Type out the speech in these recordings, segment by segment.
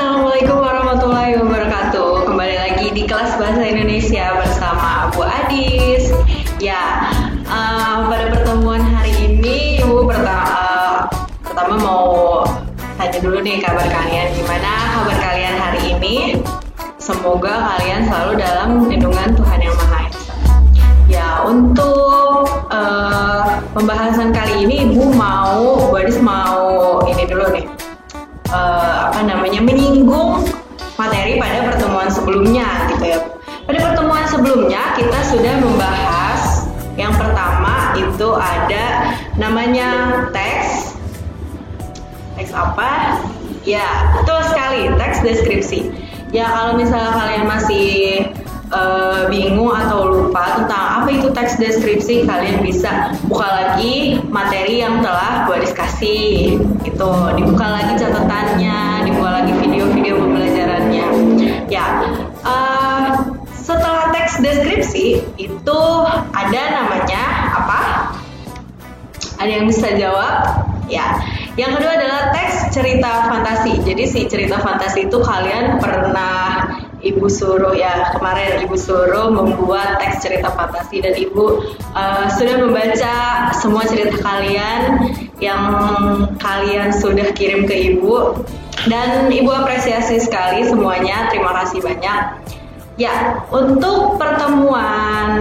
Assalamualaikum warahmatullahi wabarakatuh. Kembali lagi di kelas Bahasa Indonesia bersama Bu Adis. Ya, pada pertemuan hari ini Ibu pertama mau tanya dulu nih kabar kalian. Gimana kabar kalian hari ini? Semoga kalian selalu dalam lindungan Tuhan Yang Maha Esa. Ya, untuk pembahasan kali ini Bu Adis mau ini dulu nih. Menyinggung materi pada pertemuan sebelumnya gitu ya. Pada pertemuan sebelumnya kita sudah membahas yang pertama itu ada namanya teks apa? Ya, betul sekali, teks deskripsi. Ya, kalau misalnya kalian masih bingung atau lupa tentang apa itu teks deskripsi, kalian bisa buka lagi materi yang telah gue kasih gitu, dibuka lagi catatannya, dibuka lagi video-video pembelajarannya. Ya, setelah teks deskripsi itu ada namanya apa? Ada yang bisa jawab? Ya, yang kedua adalah teks cerita fantasi. Jadi si cerita fantasi itu kalian pernah Ibu suruh ya, kemarin Ibu suruh membuat teks cerita fantasi dan Ibu sudah membaca semua cerita kalian yang kalian sudah kirim ke Ibu, dan Ibu apresiasi sekali semuanya, terima kasih banyak. Ya, untuk pertemuan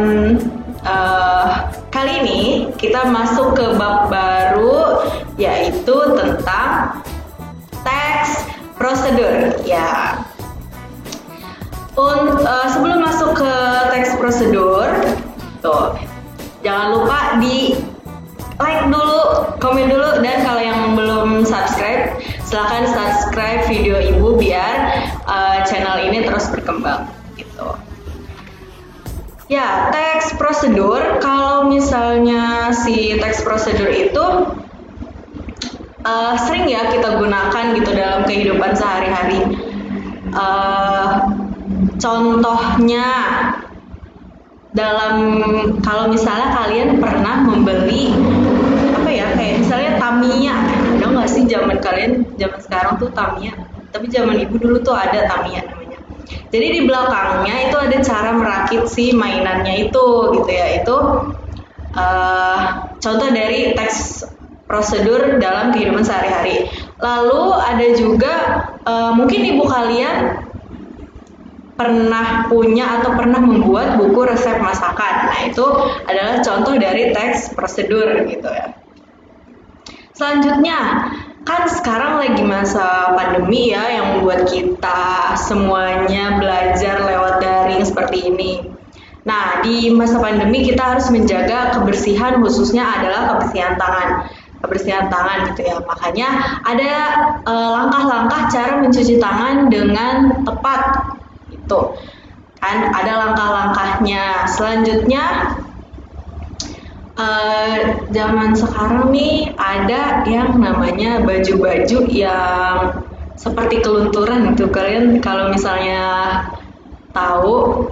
kali ini kita masuk ke bab baru, yaitu tentang teks prosedur. Ya, sebelum masuk ke teks prosedur, tuh jangan lupa di like dulu, komen dulu, dan kalau yang belum subscribe, silahkan subscribe video Ibu biar channel ini terus berkembang gitu. Ya, teks prosedur, kalau misalnya si teks prosedur itu sering ya kita gunakan gitu dalam kehidupan sehari-hari. Contohnya kalau misalnya kalian pernah membeli kayak misalnya Tamiya, ada nggak sih zaman sekarang tuh Tamiya, tapi zaman Ibu dulu tuh ada Tamiya namanya. Jadi di belakangnya itu ada cara merakit si mainannya itu gitu ya. Itu contoh dari teks prosedur dalam kehidupan sehari-hari. Lalu ada juga mungkin Ibu kalian pernah punya atau pernah membuat buku resep masakan. Nah, itu adalah contoh dari teks prosedur gitu ya. Selanjutnya, kan sekarang lagi masa pandemi ya, yang membuat kita semuanya belajar lewat daring seperti ini. Nah, di masa pandemi kita harus menjaga kebersihan, khususnya adalah kebersihan tangan gitu ya. Makanya ada langkah-langkah cara mencuci tangan dengan tepat. Itu kan ada langkah-langkahnya. Selanjutnya, zaman sekarang nih ada yang namanya baju-baju yang seperti kelunturan gitu. Kalian kalau misalnya tahu,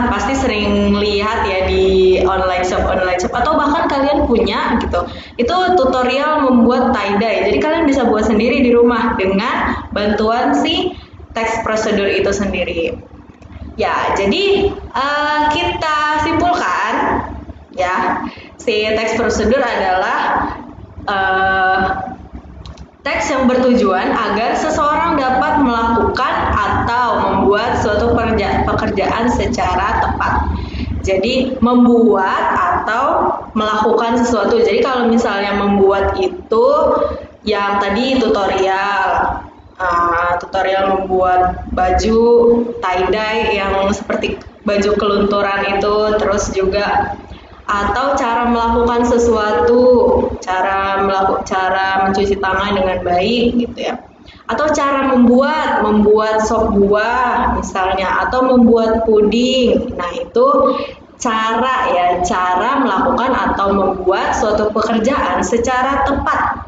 pasti sering lihat ya di online shop atau bahkan kalian punya gitu. Itu tutorial membuat tie-dye. Jadi kalian bisa buat sendiri di rumah dengan bantuan si teks prosedur itu sendiri. Ya, jadi kita simpulkan ya, si teks prosedur adalah teks yang bertujuan agar seseorang dapat melakukan atau membuat suatu pekerjaan secara tepat. Jadi membuat atau melakukan sesuatu. Jadi kalau misalnya membuat itu yang tadi tutorial membuat baju tie-dye yang seperti baju kelunturan itu, terus juga atau cara melakukan sesuatu, cara mencuci tangan dengan baik gitu ya, atau cara membuat sop buah misalnya, atau membuat puding. Nah, itu cara melakukan atau membuat suatu pekerjaan secara tepat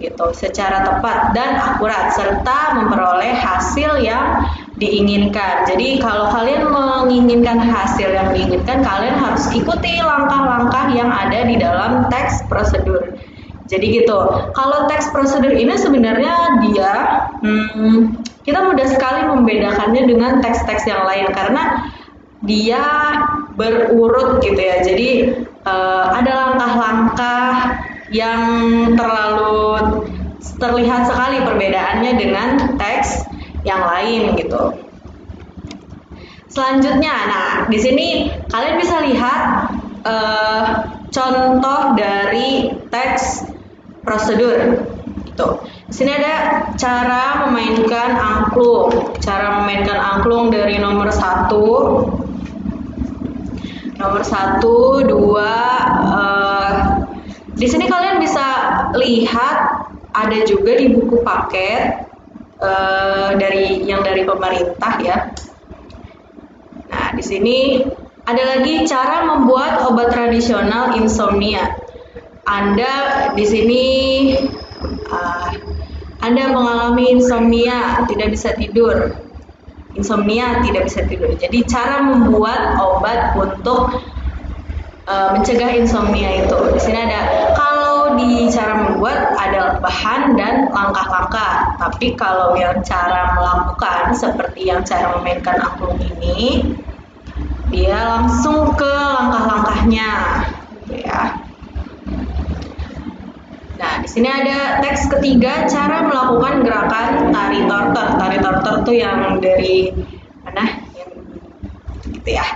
gitu, secara tepat dan akurat, serta memperoleh hasil yang diinginkan. Jadi kalau kalian menginginkan hasil yang diinginkan, kalian harus ikuti langkah-langkah yang ada di dalam teks prosedur. Jadi gitu. Kalau teks prosedur ini sebenarnya dia kita mudah sekali membedakannya dengan teks-teks yang lain karena dia berurut gitu ya. Jadi ada langkah-langkah yang terlalu terlihat sekali perbedaannya dengan teks yang lain gitu. Selanjutnya, nah di sini kalian bisa lihat contoh dari teks prosedur. Gitu. Di sini ada cara memainkan angklung. Cara memainkan angklung dari nomor 1, nomor 1, 2. Di sini kalian bisa lihat ada juga di buku paket dari pemerintah ya. Nah, di sini ada lagi cara membuat obat tradisional insomnia. Anda di sini Anda mengalami insomnia, tidak bisa tidur. Insomnia tidak bisa tidur. Jadi cara membuat obat untuk mencegah insomnia itu. Di sini ada kalau di cara membuat ada bahan dan langkah-langkah. Tapi kalau yang cara melakukan seperti yang cara memainkan angklung ini, dia langsung ke langkah-langkahnya, gitu ya. Nah, di sini ada teks ketiga, cara melakukan gerakan tari tortor. Tari tortor tuh yang dari mana? Yang gitu ya.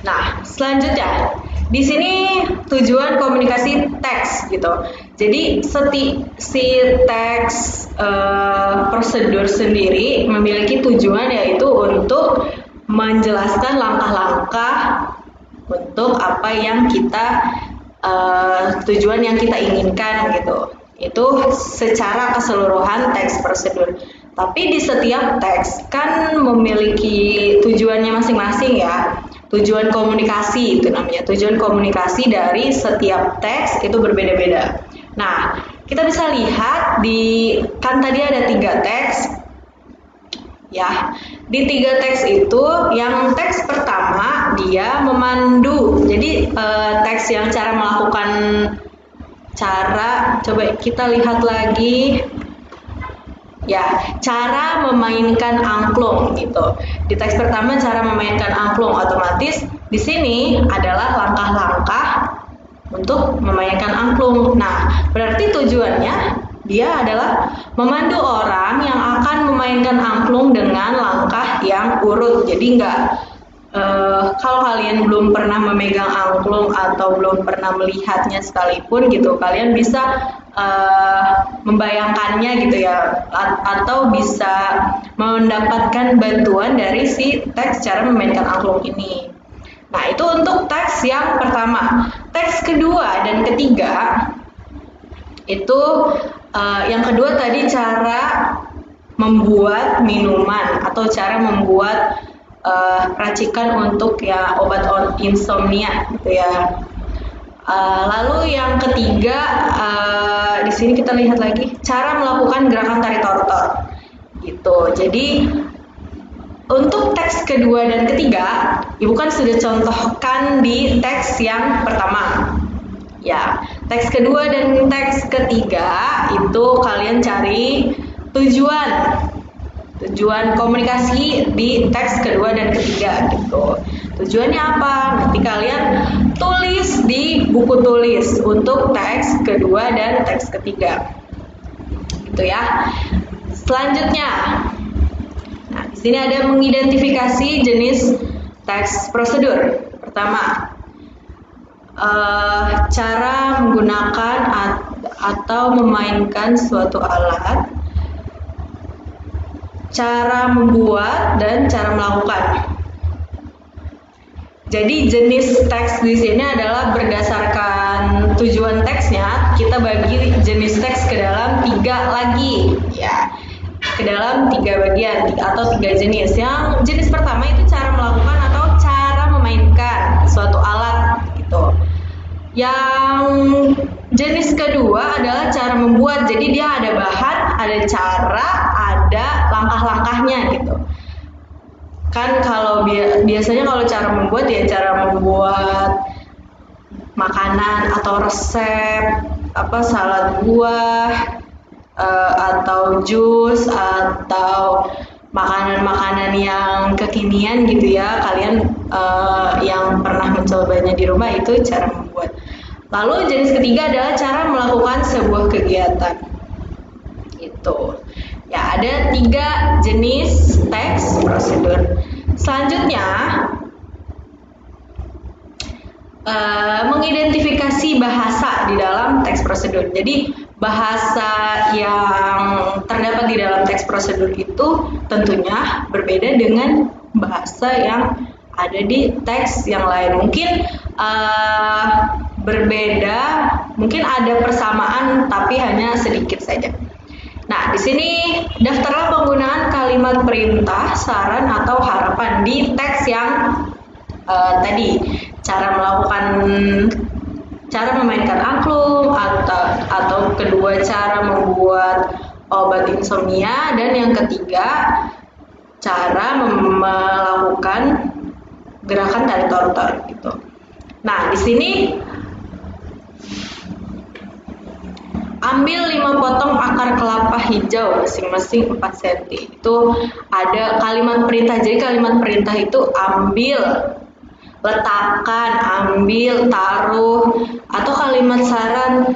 Nah, selanjutnya di sini tujuan komunikasi teks gitu. Jadi si teks prosedur sendiri memiliki tujuan yaitu untuk menjelaskan langkah-langkah untuk apa yang kita tujuan yang kita inginkan gitu. Itu secara keseluruhan teks prosedur. Tapi di setiap teks kan memiliki tujuannya masing-masing ya. Tujuan komunikasi itu namanya. Tujuan komunikasi dari setiap teks itu berbeda-beda. Nah, kita bisa lihat kan tadi ada 3 teks. Ya, di 3 teks itu yang teks pertama dia memandu. Jadi teks yang cara melakukan coba kita lihat lagi. Ya, cara memainkan angklung gitu. Di teks pertama cara memainkan angklung, otomatis di sini adalah langkah-langkah untuk memainkan angklung. Nah, berarti tujuannya dia adalah memandu orang yang akan memainkan angklung dengan langkah yang urut. Jadi kalau kalian belum pernah memegang angklung atau belum pernah melihatnya sekalipun gitu, kalian bisa membayangkannya gitu ya, atau bisa mendapatkan bantuan dari si teks cara memainkan angklung ini. Nah, itu untuk teks yang pertama. Teks kedua dan ketiga itu yang kedua tadi cara membuat minuman atau cara membuat racikan untuk ya obat insomnia gitu ya. Lalu yang ketiga di sini kita lihat lagi cara melakukan gerakan tari tortor gitu. Jadi untuk teks kedua dan ketiga ibu kan sudah contohkan di teks yang pertama. Ya, teks kedua dan teks ketiga itu kalian cari tujuan komunikasi di teks kedua dan ketiga gitu. Tujuannya apa? Nanti kalian tulis di buku tulis untuk teks kedua dan teks ketiga. Gitu ya. Selanjutnya, nah di sini ada mengidentifikasi jenis teks prosedur. Pertama, cara menggunakan atau memainkan suatu alat, cara membuat dan cara melakukan. Jadi jenis teks di sini adalah berdasarkan tujuan teksnya, kita bagi jenis teks ke dalam 3 lagi, ya, ke dalam 3 bagian atau 3 jenis. Yang jenis pertama itu cara melakukan atau cara memainkan suatu alat, gitu. Yang jenis kedua adalah cara membuat. Jadi dia ada bahan, ada cara, ada langkah-langkahnya gitu. Kan kalau biasanya kalau cara membuat ya cara membuat makanan atau resep salad buah atau jus atau makanan-makanan yang kekinian gitu ya, kalian yang pernah mencobanya di rumah, itu cara membuat. Lalu jenis ketiga adalah cara melakukan sebuah kegiatan. Itu ya, ada 3 jenis teks prosedur. Selanjutnya mengidentifikasi bahasa di dalam teks prosedur. Jadi bahasa yang terdapat di dalam teks prosedur itu tentunya berbeda dengan bahasa yang ada di teks yang lain. Mungkin berbeda, mungkin ada persamaan tapi hanya sedikit saja. Nah, di sini daftarlah penggunaan kalimat perintah, saran atau harapan di teks yang tadi. Cara memainkan angklung, atau kedua cara membuat obat insomnia, dan yang ketiga cara melakukan gerakan tarik tortor gitu. Nah, di sini ambil 5 potong akar kelapa hijau masing-masing 4 cm. Itu ada kalimat perintah. Jadi kalimat perintah itu ambil, letakkan, ambil, taruh, atau kalimat saran,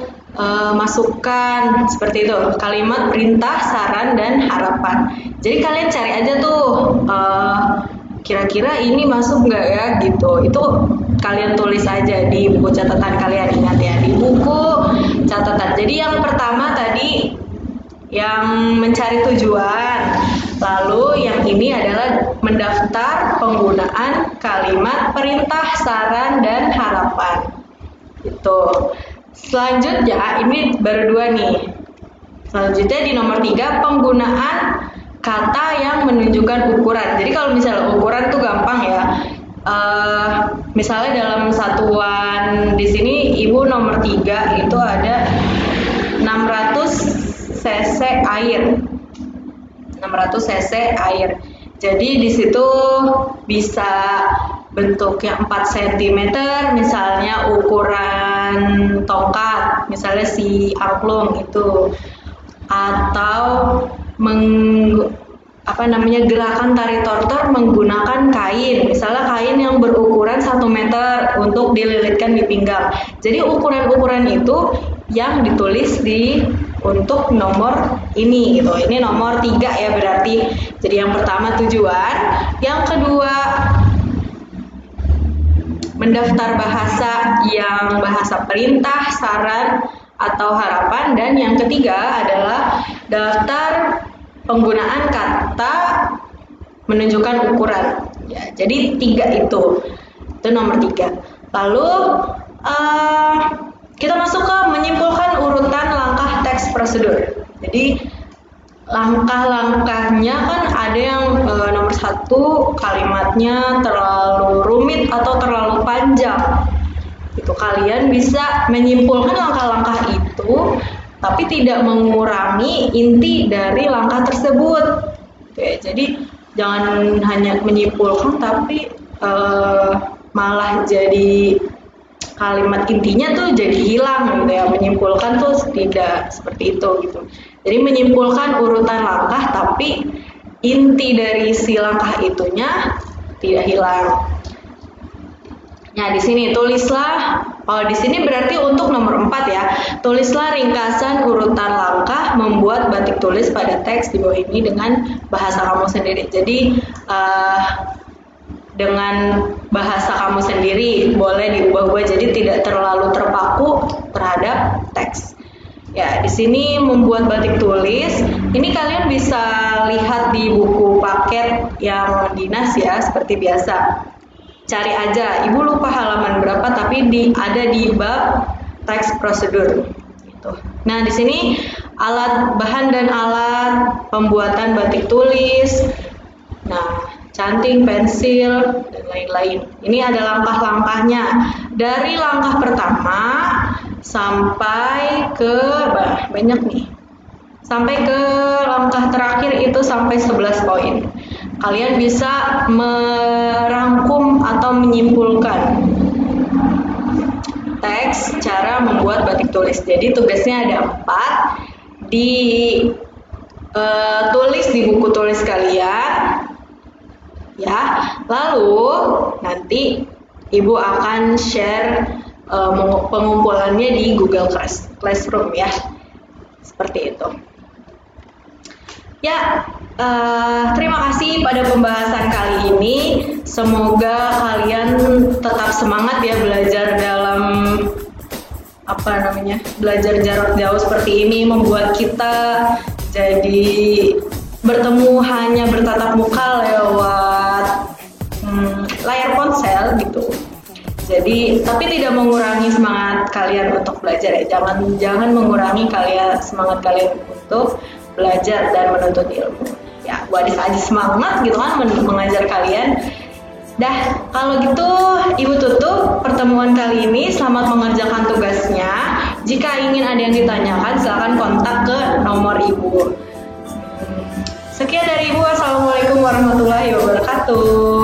masukkan, seperti itu. Kalimat perintah, saran, dan harapan. Jadi kalian cari aja tuh, kira-kira ini masuk nggak ya gitu. Itu kalian tulis aja di buku catatan kalian, ingat ya, di buku catatan. Jadi yang pertama tadi yang mencari tujuan, lalu yang ini adalah mendaftar penggunaan kalimat perintah, saran, dan harapan. Itu. Selanjutnya ini baru 2 nih. Selanjutnya di nomor 3 penggunaan kata yang menunjukkan ukuran. Jadi kalau misalnya ukuran tuh gampang ya. Misalnya dalam satuan di sini ibu nomor 3 itu ada 600 cc air. 600 cc air. Jadi di situ bisa bentuknya 4 cm, misalnya ukuran tongkat, misalnya si angklung itu, atau gerakan tari tortor menggunakan kain, misalnya kain yang berukuran 1 meter untuk dililitkan di pinggang. Jadi ukuran-ukuran itu yang ditulis untuk nomor ini gitu. Ini nomor 3 ya berarti. Jadi yang pertama tujuan, yang kedua mendaftar bahasa yang bahasa perintah, saran, atau harapan, dan yang ketiga adalah daftar penggunaan kata menunjukkan ukuran. Ya, jadi 3 itu nomor 3. Lalu kita masuk ke menyimpulkan urutan langkah teks prosedur. Jadi langkah-langkahnya kan ada yang nomor 1 kalimatnya terlalu rumit atau terlalu panjang. Itu kalian bisa menyimpulkan langkah-langkah itu tapi tidak mengurangi inti dari langkah tersebut. Oke, jadi jangan hanya menyimpulkan tapi malah jadi kalimat intinya tuh jadi hilang gitu ya. Menyimpulkan tuh tidak seperti itu gitu. Jadi menyimpulkan urutan langkah tapi inti dari si langkah itunya tidak hilang. Nah, di sini tulislah, di sini berarti untuk nomor 4 ya. Tulislah ringkasan urutan langkah membuat batik tulis pada teks di bawah ini dengan bahasa kamu sendiri. Jadi dengan bahasa kamu sendiri boleh diubah-ubah jadi tidak terlalu terpaku terhadap teks. Ya, di sini membuat batik tulis. Ini kalian bisa lihat di buku paket yang dinas ya, seperti biasa. Cari aja, ibu lupa halaman berapa, tapi ada di bab teks prosedur. Gitu. Nah, di sini bahan dan alat pembuatan batik tulis. Nah, canting, pensil, dan lain-lain. Ini ada langkah-langkahnya. Dari langkah pertama sampai ke banyak nih. Sampai ke langkah terakhir itu sampai 11 poin. Kalian bisa merangkum atau menyimpulkan teks cara membuat batik tulis. Jadi tugasnya ada 4 tulis di buku tulis kalian, ya. Lalu nanti Ibu akan share pengumpulannya di Google Classroom ya, seperti itu. Ya, terima kasih pada pembahasan kali ini. Semoga kalian tetap semangat ya belajar dalam belajar jarak jauh seperti ini, membuat kita jadi bertemu hanya bertatap muka lewat layar ponsel gitu. Jadi, tapi tidak mengurangi semangat kalian untuk belajar ya. Jangan mengurangi semangat kalian untuk belajar dan menuntut ilmu. Ya, buat adik semangat gitu kan mengajar kalian. Dah, kalau gitu Ibu tutup pertemuan kali ini. Selamat mengerjakan tugasnya. Jika ingin ada yang ditanyakan, silakan kontak ke nomor Ibu. Sekian dari Ibu. Assalamualaikum warahmatullahi wabarakatuh.